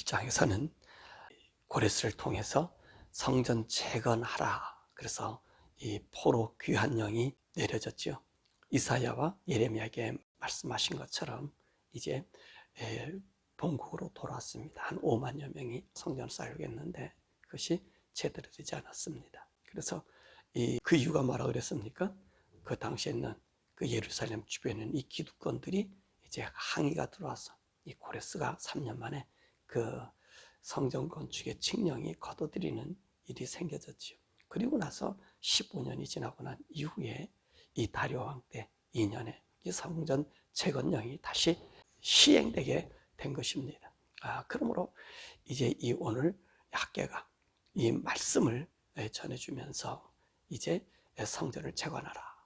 1장에서는 고레스를 통해서 성전 재건하라. 그래서 이 포로 귀한 영이 내려졌죠. 이사야와 예레미야에게 말씀하신 것처럼 이제 본국으로 돌아왔습니다. 한 5만여 명이 성전을 쌓으려고 했는데 그것이 제대로 되지 않았습니다. 그래서 그 이유가 뭐라고 그랬습니까? 그 당시에는 그 예루살렘 주변에 있는 이 기득권들이 이제 항의가 들어와서 이 고레스가 3년 만에 그 성전 건축의 칙령이 거둬들이는 일이 생겨졌죠. 그리고 나서 15년이 지나고 난 이후에 이 다리오 왕 때 2년에 이 성전 재건령이 다시 시행되게 된 것입니다. 그러므로 이제 이 오늘 학계가 이 말씀을 전해주면서 이제 성전을 재건하라.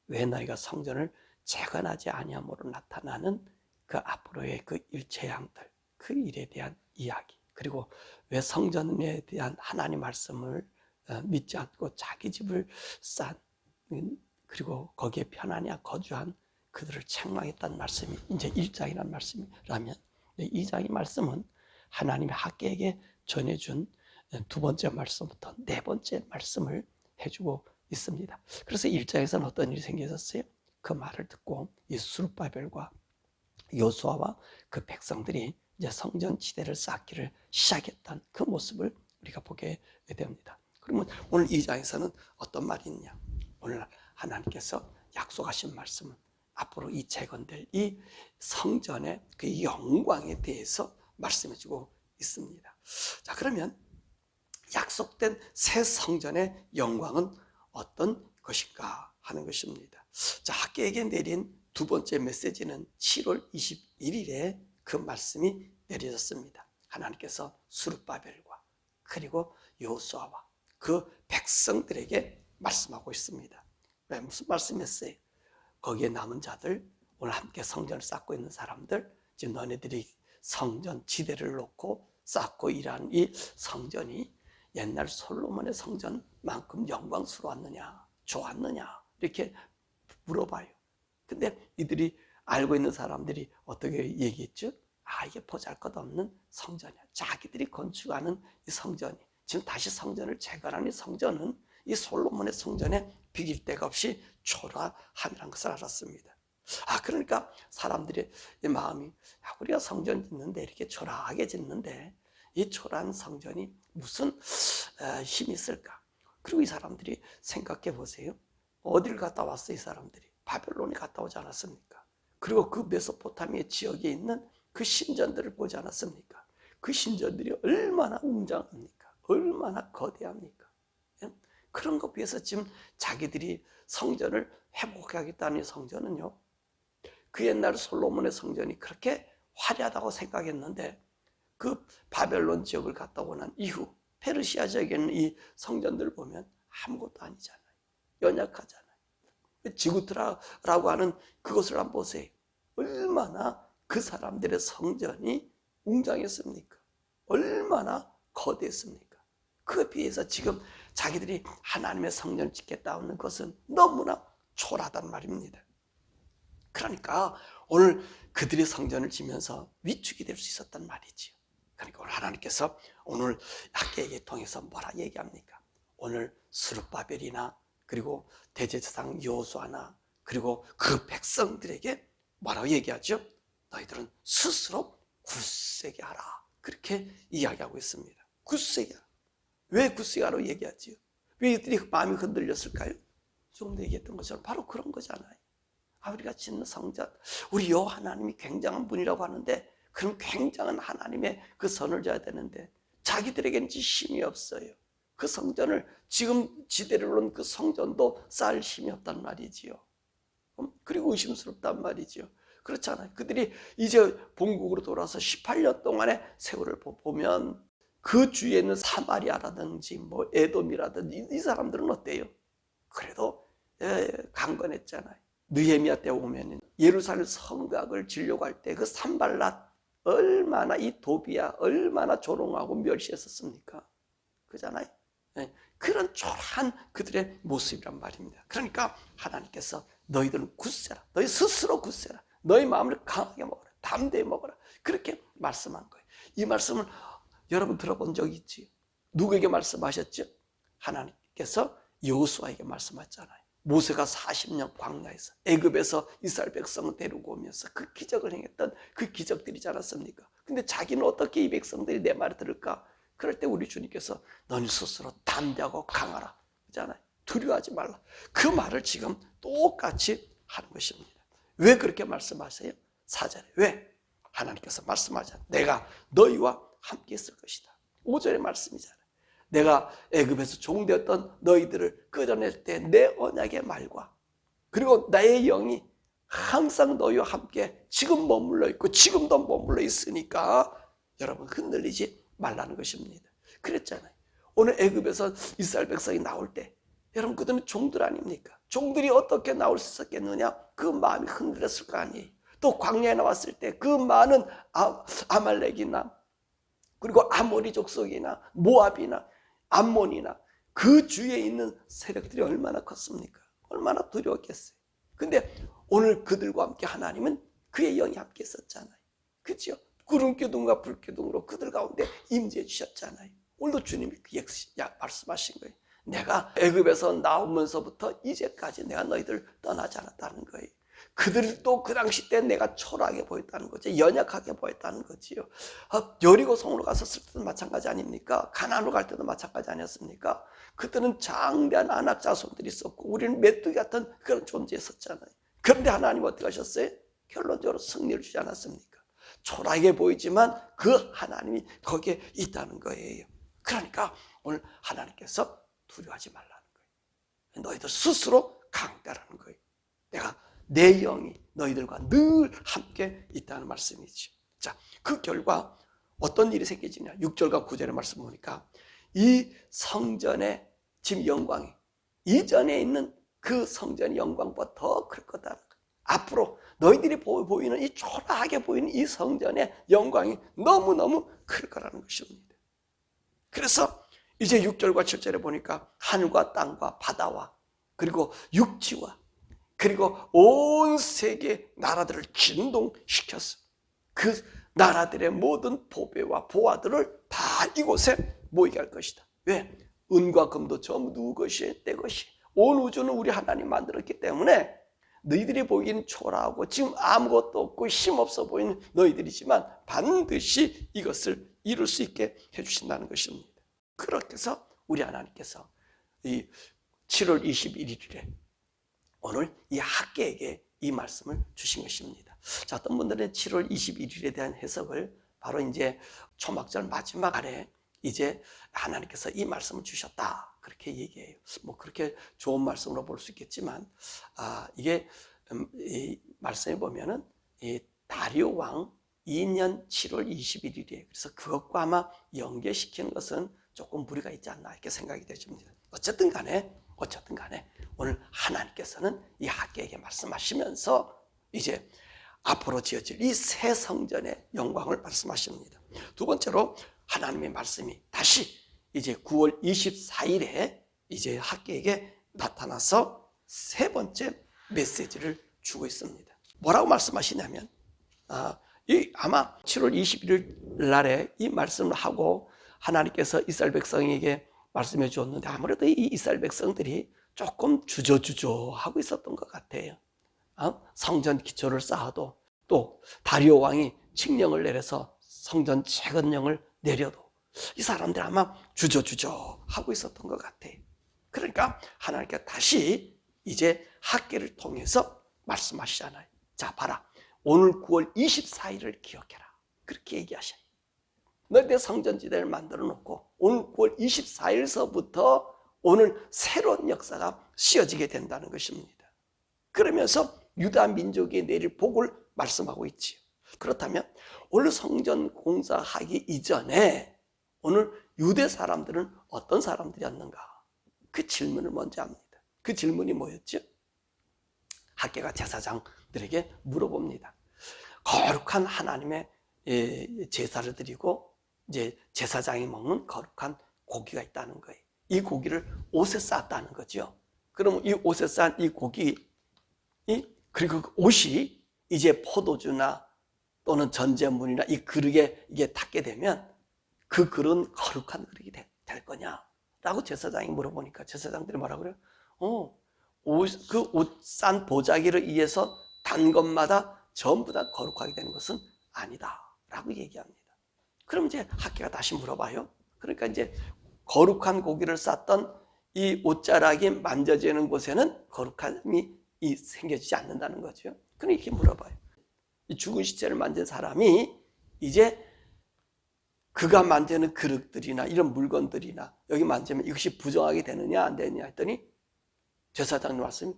왜 너희가 성전을 재건하지 아니함으로 나타나는 그 앞으로의 그 일체양들, 그 일에 대한 이야기, 그리고 왜 성전에 대한 하나님 말씀을 믿지 않고 자기 집을 쌓은, 그리고 거기에 편안히 거주한 그들을 책망했다는 말씀이 이제 1장이라는 말씀이라면, 2장의 말씀은 하나님의 학계에게 전해준 두 번째 말씀부터 네 번째 말씀을 해주고 있습니다. 그래서 1장에서는 어떤 일이 생겼어요? 그 말을 듣고 이 스룹바벨과 요수아와 그 백성들이 이제 성전 지대를 쌓기를 시작했던 그 모습을 우리가 보게 됩니다. 그러면 오늘 2장에서는 어떤 말이 있냐? 오늘 하나님께서 약속하신 말씀은 앞으로 이 재건될 이 성전의 그 영광에 대해서 말씀해주고 있습니다. 자, 그러면 약속된 새 성전의 영광은 어떤 것인가 하는 것입니다. 자, 학계에게 내린 두 번째 메시지는 7월 21일에 그 말씀이 내려졌습니다. 하나님께서 스룹바벨과 그리고 요수아와 그 백성들에게 말씀하고 있습니다. 왜 무슨 말씀이었어요? 거기에 남은 자들, 오늘 함께 성전을 쌓고 있는 사람들, 지금 너네들이 성전 지대를 놓고 쌓고 일하는 이 성전이 옛날 솔로몬의 성전만큼 영광스러웠느냐, 좋았느냐 이렇게 물어봐요. 근데 이들이 알고 있는 사람들이 어떻게 얘기했죠? 이게 보잘것없는 성전이야. 자기들이 건축하는 이 성전이, 지금 다시 성전을 재건하는 이 성전은 이 솔로몬의 성전에 비길 데가 없이 초라함이라는 것을 알았습니다. 그러니까 사람들의 마음이, 우리가 성전 짓는데 이렇게 초라하게 짓는데 이 초라한 성전이 무슨 힘이 있을까? 그리고 이 사람들이 생각해 보세요. 어딜 갔다 왔어? 이 사람들이 바벨론에 갔다 오지 않았습니까? 그리고 그 메소포타미아 지역에 있는 그 신전들을 보지 않았습니까? 그 신전들이 얼마나 웅장합니까? 얼마나 거대합니까? 그런 것 비해서 지금 자기들이 성전을 회복하겠다는 성전은요, 그 옛날 솔로몬의 성전이 그렇게 화려하다고 생각했는데 그 바벨론 지역을 갔다 오고 난 이후 페르시아 지역에 있는 이 성전들을 보면 아무것도 아니잖아요. 연약하잖아요. 지구트라라고 하는 그것을 한번 보세요. 얼마나 그 사람들의 성전이 웅장했습니까? 얼마나 거대했습니까? 그에 비해서 지금 자기들이 하나님의 성전을 짓겠다는 것은 너무나 초라하단 말입니다. 그러니까 오늘 그들의 성전을 지면서 위축이 될 수 있었단 말이지요. 그러니까 오늘 하나님께서 오늘 학계에게 통해서 뭐라 얘기합니까? 오늘 스룹바벨이나 그리고 대제사장 여호수아나 그리고 그 백성들에게 뭐라고 얘기하죠? 너희들은 스스로 굳세게 하라. 그렇게 이야기하고 있습니다. 굳세게 하라. 왜 굳세게 하라고 얘기하지요? 왜 이들이 마음이 흔들렸을까요? 조금 더 얘기했던 것처럼 바로 그런 거잖아요. 우리가 짓는 성전, 우리 여호와 하나님이 굉장한 분이라고 하는데 그럼 굉장한 하나님의 그 선을 져야 되는데 자기들에게는 힘이 없어요. 그 성전을 지금 지대를 놓은 그 성전도 쌓을 힘이 없단 말이지요. 그리고 의심스럽단 말이지요. 그렇잖아요. 그들이 이제 본국으로 돌아서 18년 동안의 세월을 보면 그 주위에 있는 사마리아라든지 뭐 에돔이라든지 이 사람들은 어때요? 그래도 강건했잖아요. 느헤미야 때 오면 예루살렘 성곽을 지려고 할 때 그 산발랏 얼마나 이 도비야 얼마나 조롱하고 멸시했었습니까? 그잖아요. 그런 초라한 그들의 모습이란 말입니다. 그러니까 하나님께서 너희들은 굳세라. 너희 스스로 굳세라. 너희 마음을 강하게 먹어라. 담대히 먹어라. 그렇게 말씀한 거예요. 이 말씀을 여러분 들어본 적 있지? 누구에게 말씀하셨죠? 하나님께서 여호수아에게 말씀하셨잖아요. 모세가 40년 광야에서 애굽에서 이스라엘 백성을 데리고 오면서 그 기적을 행했던 그 기적들이지 않았습니까? 근데 자기는 어떻게 이 백성들이 내 말을 들을까? 그럴 때 우리 주님께서 너희 스스로 담대하고 강하라 그러잖아요. 두려워하지 말라. 그 말을 지금 똑같이 하는 것입니다. 왜 그렇게 말씀하세요? 4절에 왜? 하나님께서 말씀하잖아요. 내가 너희와 함께 있을 것이다. 5절의 말씀이잖아요. 내가 애굽에서 종되었던 너희들을 끌어낼 때 내 언약의 말과 그리고 나의 영이 항상 너희와 함께 지금 머물러 있고 지금도 머물러 있으니까 여러분 흔들리지 말라는 것입니다. 그랬잖아요. 오늘 애굽에서 이스라엘 백성이 나올 때 여러분 그들은 종들 아닙니까? 종들이 어떻게 나올 수 있었겠느냐? 그 마음이 흔들렸을 거 아니에요. 또 광야에 나왔을 때 그 많은 아말렉이나 그리고 아모리 족속이나 모압이나 암몬이나 그 주위에 있는 세력들이 얼마나 컸습니까? 얼마나 두려웠겠어요. 근데 오늘 그들과 함께 하나님은 그의 영이 함께 있었잖아요. 그렇죠? 구름기둥과 불기둥으로 그들 가운데 임재해 주셨잖아요. 오늘도 주님이 그 역시 말씀하신 거예요. 내가 애굽에서 나오면서부터 이제까지 내가 너희들 떠나지 않았다는 거예요. 그들도 그 당시 때 내가 초라하게 보였다는 거죠. 연약하게 보였다는 거지요. 여리고 성으로 갔었을 때도 마찬가지 아닙니까? 가나안으로 갈 때도 마찬가지 아니었습니까? 그들은 장대한 아낙 자손들이 있었고 우리는 메뚜기 같은 그런 존재였었잖아요. 그런데 하나님 어떻게 하셨어요? 결론적으로 승리를 주지 않았습니까? 초라하게 보이지만 그 하나님이 거기에 있다는 거예요. 그러니까 오늘 하나님께서 두려워하지 말라는 거예요. 너희들 스스로 강다라는 거예요. 내가 내 영이 너희들과 늘 함께 있다는 말씀이죠. 자, 그 결과 어떤 일이 생기지냐? 6절과 9절의 말씀 보니까 이 성전의 지금 영광이 이전에 있는 그 성전의 영광보다 더 클 거다. 앞으로 너희들이 보이는 이 초라하게 보이는 이 성전의 영광이 너무너무 클 거라는 것입니다. 그래서 이제 6절과 7절에 보니까 하늘과 땅과 바다와 그리고 육지와 그리고 온 세계 나라들을 진동시켰어. 그 나라들의 모든 보배와 보화들을 다 이곳에 모이게 할 것이다. 왜? 은과 금도 전부 누구 것이? 내 것이. 온 우주는 우리 하나님 만들었기 때문에 너희들이 보기엔 초라하고 지금 아무것도 없고 힘없어 보이는 너희들이지만 반드시 이것을 이룰 수 있게 해주신다는 것입니다. 그렇게 해서 우리 하나님께서 이 7월 21일에 오늘 이 학계에게 이 말씀을 주신 것입니다. 자, 어떤 분들은 7월 21일에 대한 해석을 바로 이제 초막절 마지막 날에 이제 하나님께서 이 말씀을 주셨다. 그렇게 얘기해요. 뭐 그렇게 좋은 말씀으로 볼 수 있겠지만, 이게 이 말씀에 보면은 이 다리오 왕 2년 7월 21일이에요. 그래서 그것과 아마 연계시키는 것은 조금 무리가 있지 않나 이렇게 생각이 되십니다. 어쨌든 간에 오늘 하나님께서는 이 학계에게 말씀하시면서 이제 앞으로 지어질 이 새 성전의 영광을 말씀하십니다. 두 번째로 하나님의 말씀이 다시 이제 9월 24일에 이제 학계에게 나타나서 세 번째 메시지를 주고 있습니다. 뭐라고 말씀하시냐면 아마 7월 21일 날에 이 말씀을 하고 하나님께서 이스라엘 백성에게 말씀해 주었는데 아무래도 이 이스라엘 백성들이 조금 주저하고 있었던 것 같아요. 성전 기초를 쌓아도 또 다리오 왕이 칙령을 내려서 성전 재건령을 내려도 이 사람들 아마 주저하고 있었던 것 같아요. 그러니까 하나님께서 다시 이제 학계를 통해서 말씀하시잖아요. 자, 봐라. 오늘 9월 24일을 기억해라. 그렇게 얘기하셔요. 너희들 성전지대를 만들어 놓고 오늘 9월 24일서부터 오늘 새로운 역사가 씌어지게 된다는 것입니다. 그러면서 유다 민족이 내릴 복을 말씀하고 있지요. 그렇다면 오늘 성전 공사하기 이전에 오늘 유대 사람들은 어떤 사람들이었는가? 그 질문을 먼저 합니다. 그 질문이 뭐였죠? 학계가 제사장들에게 물어봅니다. 거룩한 하나님의 제사를 드리고 이제 제사장이 먹는 거룩한 고기가 있다는 거예요. 이 고기를 옷에 쌌다는 거죠. 그럼 이 옷에 싼 이 고기, 그리고 그 옷이 이제 포도주나 또는 전제물이나 이 그릇에 이게 닿게 되면 그 그릇은 거룩한 그릇이 될 거냐? 라고 제사장이 물어보니까 제사장들이 뭐라 그래요? 그 옷 싼 보자기를 위해서 단 것마다 전부 다 거룩하게 되는 것은 아니다. 라고 얘기합니다. 그럼 이제 학계가 다시 물어봐요. 그러니까 이제 거룩한 고기를 쌌던 이 옷자락이 만져지는 곳에는 거룩함이 생겨지지 않는다는 거죠. 그럼 이렇게 물어봐요. 이 죽은 시체를 만진 사람이 이제 그가 만지는 그릇들이나 이런 물건들이나 여기 만지면 이것이 부정하게 되느냐 안 되느냐 했더니 제사장님 말씀이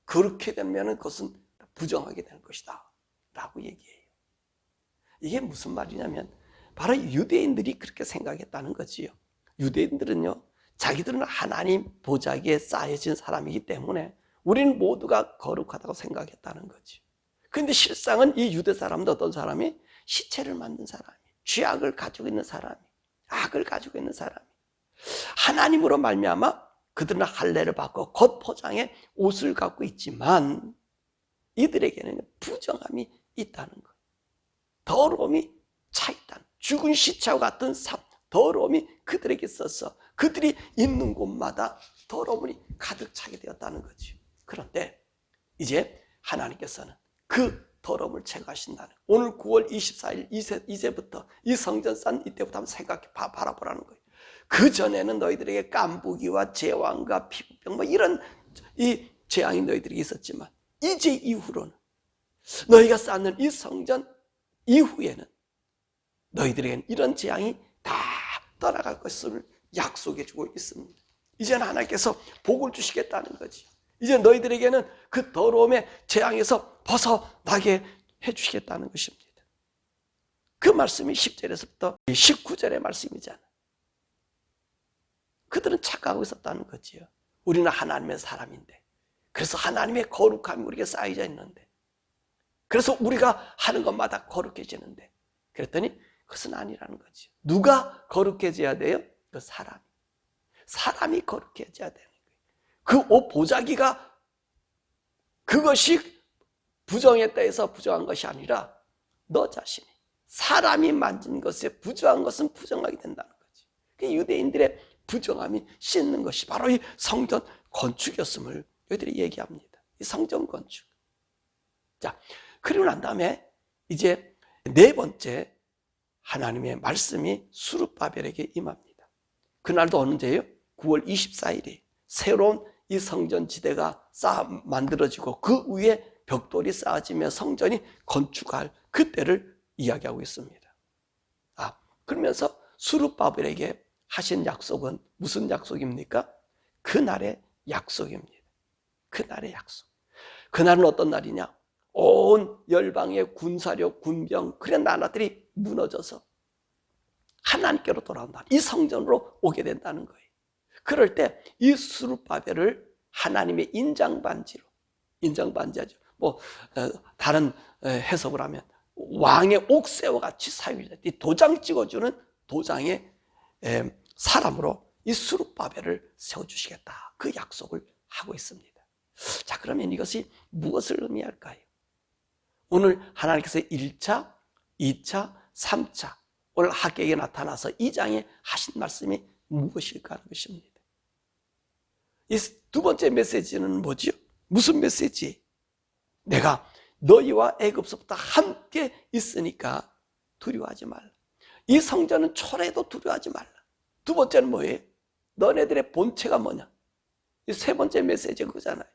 그렇게 되면 그것은 부정하게 되는 것이다 라고 얘기해요. 이게 무슨 말이냐면 바로 유대인들이 그렇게 생각했다는 거지요. 유대인들은요, 자기들은 하나님 보자기에 쌓여진 사람이기 때문에 우리는 모두가 거룩하다고 생각했다는 거지. 그런데 실상은 이 유대 사람도 어떤 사람이 시체를 만든 사람이, 죄악을 가지고 있는 사람이, 악을 가지고 있는 사람이, 하나님으로 말미암아 그들은 할례를 받고 겉 포장의 옷을 갖고 있지만 이들에게는 부정함이 있다는 거예요. 더러움이 차 있다는, 죽은 시체와 같은 더러움이 그들에게 있어서 그들이 있는 곳마다 더러움이 가득 차게 되었다는 거죠. 그런데 이제 하나님께서는 그 더러움을 제거하신다는, 오늘 9월 24일 이제부터 이 성전 산 이때부터 한번 바라보라는 거예요. 그 전에는 너희들에게 깐부기와 제왕과 피부병 이런 이 재앙이 너희들에게 있었지만 이제 이후로는 너희가 쌓는 이 성전 이후에는 너희들에게는 이런 재앙이 다 떠나갈 것을 약속해 주고 있습니다. 이제는 하나님께서 복을 주시겠다는 거지. 이제 너희들에게는 그 더러움의 재앙에서 벗어나게 해주시겠다는 것입니다. 그 말씀이 10절에서부터 19절의 말씀이잖아요. 그들은 착각하고 있었다는 거지요. 우리는 하나님의 사람인데, 그래서 하나님의 거룩함이 우리에게 쌓여져 있는데, 그래서 우리가 하는 것마다 거룩해지는데, 그랬더니 그것은 아니라는 거지. 누가 거룩해져야 돼요? 그 사람이 거룩해져야 되는 거예요. 그 옷 보자기가 그것이 부정했다 해서 부정한 것이 아니라 너 자신이 사람이 만진 것에 부정한 것은 부정하게 된다는 거지. 그 유대인들의 부정함이 씻는 것이 바로 이 성전 건축이었음을 여기들이 얘기합니다. 이 성전 건축. 자, 그리고 난 다음에 이제 네 번째 하나님의 말씀이 스룹바벨에게 임합니다. 그날도 언제예요? 9월 24일이 새로운 이 성전 지대가 만들어지고 그 위에 벽돌이 쌓아지며 성전이 건축할 그때를 이야기하고 있습니다. 그러면서 스룹바벨에게 하신 약속은 무슨 약속입니까? 그날의 약속입니다. 그날의 약속. 그날은 어떤 날이냐? 온 열방의 군사력, 군병, 그런 나라들이 무너져서 하나님께로 돌아온다. 이 성전으로 오게 된다는 거예요. 그럴 때 이 스룹바벨을 하나님의 인장반지로, 인장반지하죠. 다른 해석을 하면 왕의 옥새와 같이 사용되죠. 이 도장 찍어주는 도장의 사람으로 이 스룹바벨을 세워주시겠다. 그 약속을 하고 있습니다. 자, 그러면 이것이 무엇을 의미할까요? 오늘 하나님께서 1차, 2차, 3차 오늘 학계에 나타나서 2장에 하신 말씀이 무엇일까 하는 것입니다. 이 두 번째 메시지는 뭐지요? 무슨 메시지? 내가 너희와 애굽서부터 함께 있으니까 두려워하지 말라. 이 성전은 초래도 두려워하지 말라. 두 번째는 뭐예요? 너네들의 본체가 뭐냐? 이 세 번째 메시지가 그거잖아요.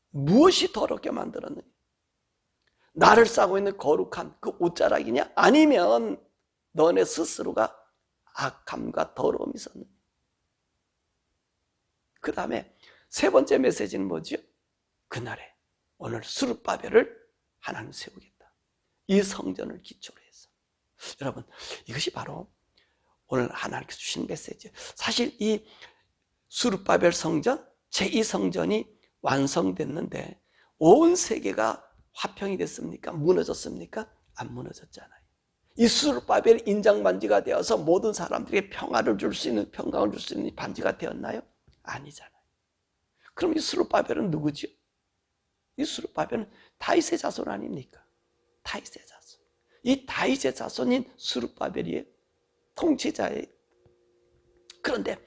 무엇이 더럽게 만들었느냐? 나를 싸고 있는 거룩한 그 옷자락이냐? 아니면 너네 스스로가 악함과 더러움이 있었느냐? 그 다음에 세 번째 메시지는 뭐죠? 그날에 오늘 스룹바벨을 하나님 세우겠다. 이 성전을 기초로 해서. 여러분, 이것이 바로 오늘 하나님께서 주신 메시지예요. 사실 이 스룹바벨 성전, 제2성전이 완성됐는데 온 세계가 화평이 됐습니까? 무너졌습니까? 안 무너졌잖아요. 이 스룹바벨 인장반지가 되어서 모든 사람들에게 평화를 줄 수 있는, 평강을 줄 수 있는 반지가 되었나요? 아니잖아요. 그럼 이 스룹바벨은 누구죠? 이 스룹바벨은 다윗의 자손 아닙니까? 다윗의 자손. 이 다윗의 자손인 스룹바벨이에요. 통치자예요. 그런데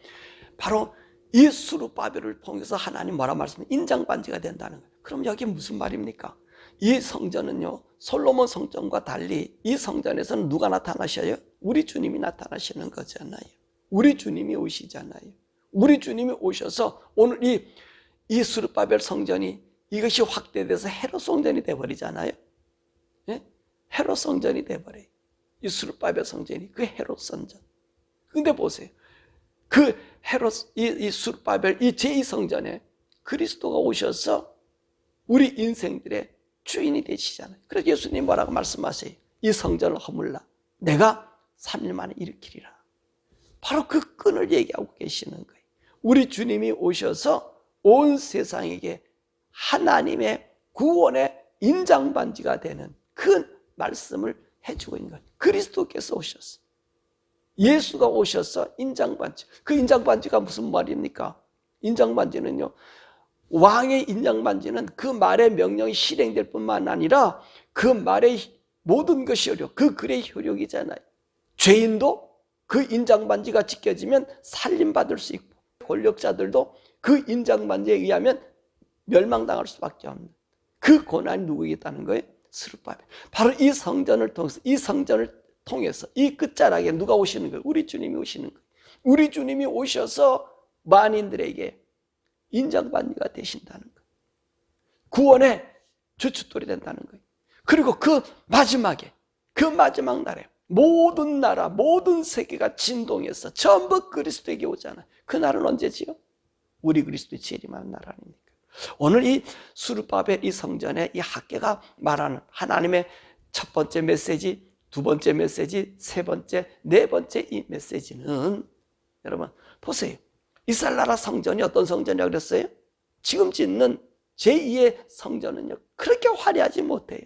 바로 이 스룹바벨을 통해서 하나님 뭐라 말씀해? 인장반지가 된다는 거예요. 그럼 여기 무슨 말입니까? 이 성전은요, 솔로몬 성전과 달리 이 성전에서는 누가 나타나셔요? 우리 주님이 나타나시는 거잖아요. 우리 주님이 오시잖아요. 우리 주님이 오셔서 오늘 이 스룹바벨 성전이 이것이 확대돼서 헤롯 성전이 돼버리잖아요. 예? 헤롯 성전이 돼버려요. 이 스룹바벨 성전이 그 헤롯 성전. 근데 보세요. 그 헤롯, 이 스룹바벨, 이 제2성전에 그리스도가 오셔서 우리 인생들의 주인이 되시잖아요. 그래서 예수님 뭐라고 말씀하세요? 이 성전을 허물라. 내가 3일 만에 일으키리라. 바로 그 끈을 얘기하고 계시는 거예요. 우리 주님이 오셔서 온 세상에게 하나님의 구원의 인장반지가 되는 그 말씀을 해주고 있는 거예요. 그리스도께서 오셨어요. 예수가 오셔서 인장반지. 그 인장반지가 무슨 말입니까? 인장반지는요, 왕의 인장반지는 그 말의 명령이 실행될 뿐만 아니라 그 말의 모든 것이 효력, 그 글의 효력이잖아요. 죄인도 그 인장반지가 지켜지면 살림받을 수 있고, 권력자들도 그 인장반지에 의하면 멸망당할 수밖에 없는 그 고난이 누구에게 있다는 거예요? 스룹바벨. 바로 이 성전을 통해서, 이 성전을 통해서 이 끝자락에 누가 오시는 거예요? 우리 주님이 오시는 거예요. 우리 주님이 오셔서 만인들에게 인장반지가 되신다는 거예요. 구원의 주춧돌이 된다는 거예요. 그리고 그 마지막에, 그 마지막 날에 모든 나라, 모든 세계가 진동해서 전부 그리스도에게 오잖아요. 그 날은 언제지요? 우리 그리스도의 재림하는 날 아닙니까? 오늘 이 스룹바벨 이 성전의 이 학계가 말하는 하나님의 첫 번째 메시지, 두 번째 메시지, 세 번째, 네 번째 이 메시지는 여러분 보세요. 이스라엘 나라 성전이 어떤 성전이라고 그랬어요? 지금 짓는 제2의 성전은요, 그렇게 화려하지 못해요.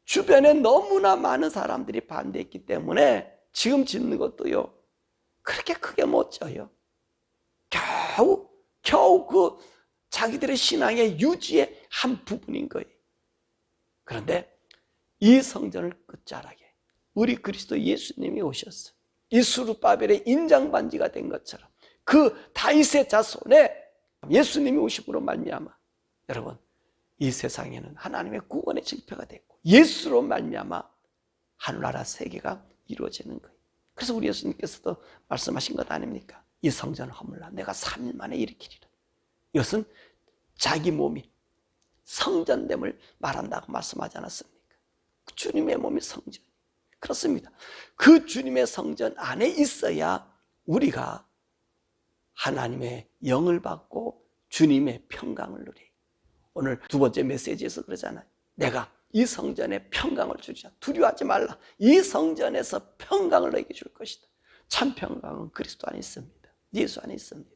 주변에 너무나 많은 사람들이 반대했기 때문에 지금 짓는 것도요, 그렇게 크게 못 져요. 겨우 그 자기들의 신앙의 유지의 한 부분인 거예요. 그런데 이 성전을 끝자락에 우리 그리스도 예수님이 오셨어요. 이 스룹바벨의 인장반지가 된 것처럼 그 다윗의 자손에 예수님이 오심으로 말미암아 여러분 이 세상에는 하나님의 구원의 징표가 됐고 예수로 말미암아 하늘나라 세계가 이루어지는 거예요. 그래서 우리 예수님께서도 말씀하신 것 아닙니까? 이 성전을 허물라. 내가 3일 만에 일으키리라. 이것은 자기 몸이 성전됨을 말한다고 말씀하지 않았습니까? 주님의 몸이 성전. 그렇습니다. 그 주님의 성전 안에 있어야 우리가 하나님의 영을 받고 주님의 평강을 누려요. 오늘 두 번째 메시지에서 그러잖아요. 내가 이 성전에 평강을 주리라. 두려워하지 말라. 이 성전에서 평강을 너에게 줄 것이다. 참 평강은 그리스도 안에 있습니다. 예수 안에 있습니다.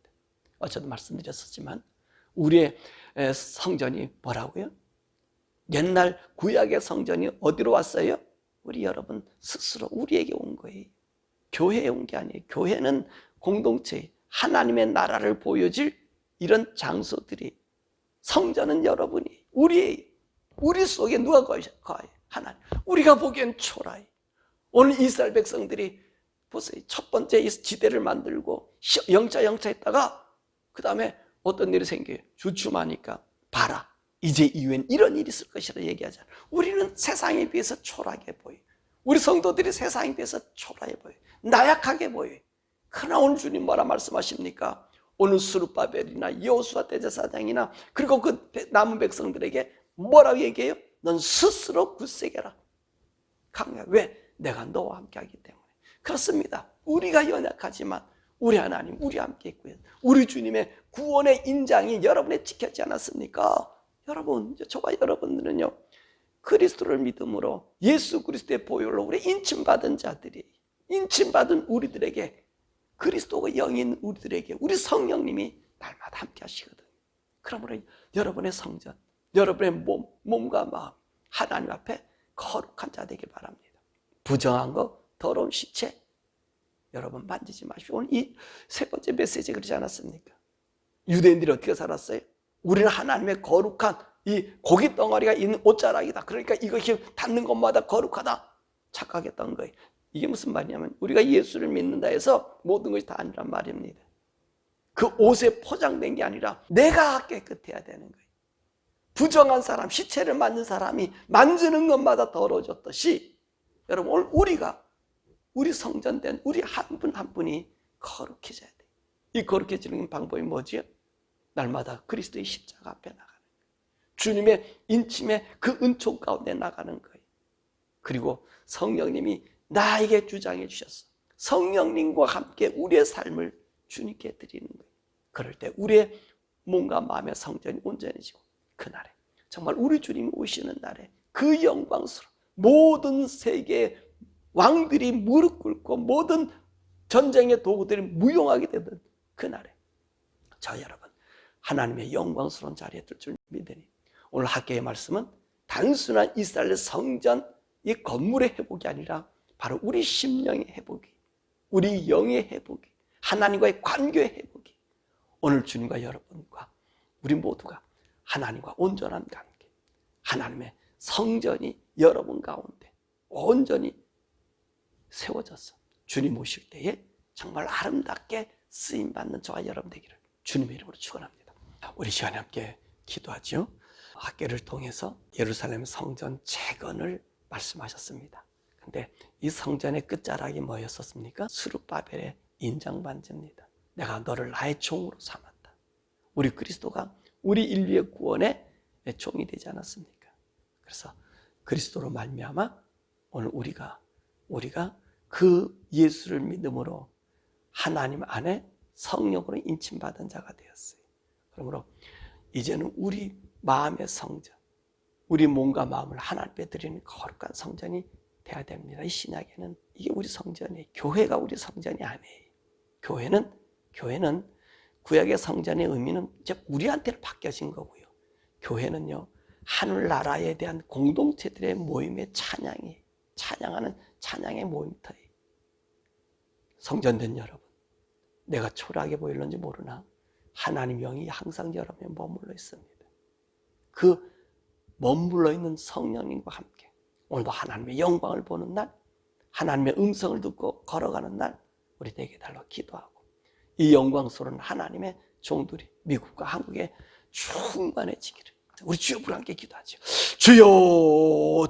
어제도 말씀드렸었지만 우리의 성전이 뭐라고요? 옛날 구약의 성전이 어디로 왔어요? 우리 여러분 스스로 우리에게 온 거예요. 교회에 온 게 아니에요. 교회는 공동체, 하나님의 나라를 보여줄 이런 장소들이, 성전은 여러분이, 우리 속에 누가 거해요? 하나님. 우리가 보기엔 초라해. 오늘 이스라엘 백성들이 보세요. 첫 번째 이 지대를 만들고 영차 했다가 그 다음에 어떤 일이 생겨요? 주춤하니까 봐라. 이제 이후엔 이런 일이 있을 것이라 얘기하잖아요. 우리는 세상에 비해서 초라하게 보여요. 우리 성도들이 세상에 비해서 초라해 보여요. 나약하게 보여요. 그러나 오늘 주님 뭐라 말씀하십니까? 오늘 스룹바벨이나 여호수아 대제사장이나 그리고 그 남은 백성들에게 뭐라고 얘기해요? 넌 스스로 굳세게라. 강해. 왜? 내가 너와 함께 하기 때문에. 그렇습니다. 우리가 연약하지만 우리 하나님, 우리 함께 있고요. 우리 주님의 구원의 인장이 여러분에 지켰지 않았습니까? 여러분, 저와 여러분들은요, 그리스도를 믿음으로 예수 그리스도의 보혈로 우리 인침받은 자들이, 인침받은 우리들에게, 그리스도가 영인 우리들에게 우리 성령님이 날마다 함께 하시거든요. 그러므로 여러분의 성전, 여러분의 몸과 마음, 하나님 앞에 거룩한 자 되길 바랍니다. 부정한 거, 더러운 시체 여러분 만지지 마시고. 오늘 이 세 번째 메시지 그러지 않았습니까? 유대인들이 어떻게 살았어요? 우리는 하나님의 거룩한 이 고기 덩어리가 있는 옷자락이다. 그러니까 이것이 닿는 것마다 거룩하다. 착각했던 거예요. 이게 무슨 말이냐면 우리가 예수를 믿는다 해서 모든 것이 다 아니란 말입니다. 그 옷에 포장된 게 아니라 내가 깨끗해야 되는 거예요. 부정한 사람, 시체를 만진 사람이 만지는 것마다 더러워졌듯이 여러분 오늘 우리 성전된 우리 한 분 한 분이 거룩해져야 돼요. 이 거룩해지는 방법이 뭐지요? 날마다 그리스도의 십자가 앞에 나가는 거예요. 주님의 인침의 그 은총 가운데 나가는 거예요. 그리고 성령님이 나에게 주장해 주셨어. 성령님과 함께 우리의 삶을 주님께 드리는 거예요. 그럴 때 우리의 몸과 마음의 성전이 온전해지고 그날에 정말 우리 주님이 오시는 날에 그 영광스러운 모든 세계의 왕들이 무릎 꿇고 모든 전쟁의 도구들이 무용하게 되던 그날에 저 여러분 하나님의 영광스러운 자리에 들 줄 믿으니 오늘 학교의 말씀은 단순한 이스라엘 성전 이 건물의 회복이 아니라 바로 우리 심령의 회복이, 우리 영의 회복이, 하나님과의 관계의 회복이 오늘 주님과 여러분과 우리 모두가 하나님과 온전한 관계, 하나님의 성전이 여러분 가운데 온전히 세워져서 주님 오실 때에 정말 아름답게 쓰임받는 저와 여러분 되기를 주님의 이름으로 축원합니다. 우리 시간에 함께 기도하죠. 학계를 통해서 예루살렘 성전 재건을 말씀하셨습니다. 근데 이 성전의 끝자락이 뭐였었습니까? 스룹바벨의 인장반지입니다. 내가 너를 나의 종으로 삼았다. 우리 그리스도가 우리 인류의 구원의 종이 되지 않았습니까? 그래서 그리스도로 말미암아 오늘 우리가 그 예수를 믿음으로 하나님 안에 성령으로 인침받은 자가 되었어요. 그러므로 이제는 우리 마음의 성전, 우리 몸과 마음을 하나님께 드리는 거룩한 성전이 돼야 됩니다. 이 신약에는 이게 우리 성전이에요. 교회가 우리 성전이 아니에요. 교회는 구약의 성전의 의미는 이제 우리한테는 바뀌어진 거고요. 교회는요, 하늘나라에 대한 공동체들의 모임의 찬양이에요. 찬양하는 찬양의 모임터예요. 성전된 여러분, 내가 초라하게 보일는지 모르나 하나님 영이 항상 여러분에 머물러 있습니다. 그 머물러 있는 성령님과 함께 오늘도 하나님의 영광을 보는 날, 하나님의 음성을 듣고 걸어가는 날 우리 되게 달라 기도하고 이 영광스러운 하나님의 종들이 미국과 한국에 충만해지기를 우리 주여 함께 기도하죠. 주여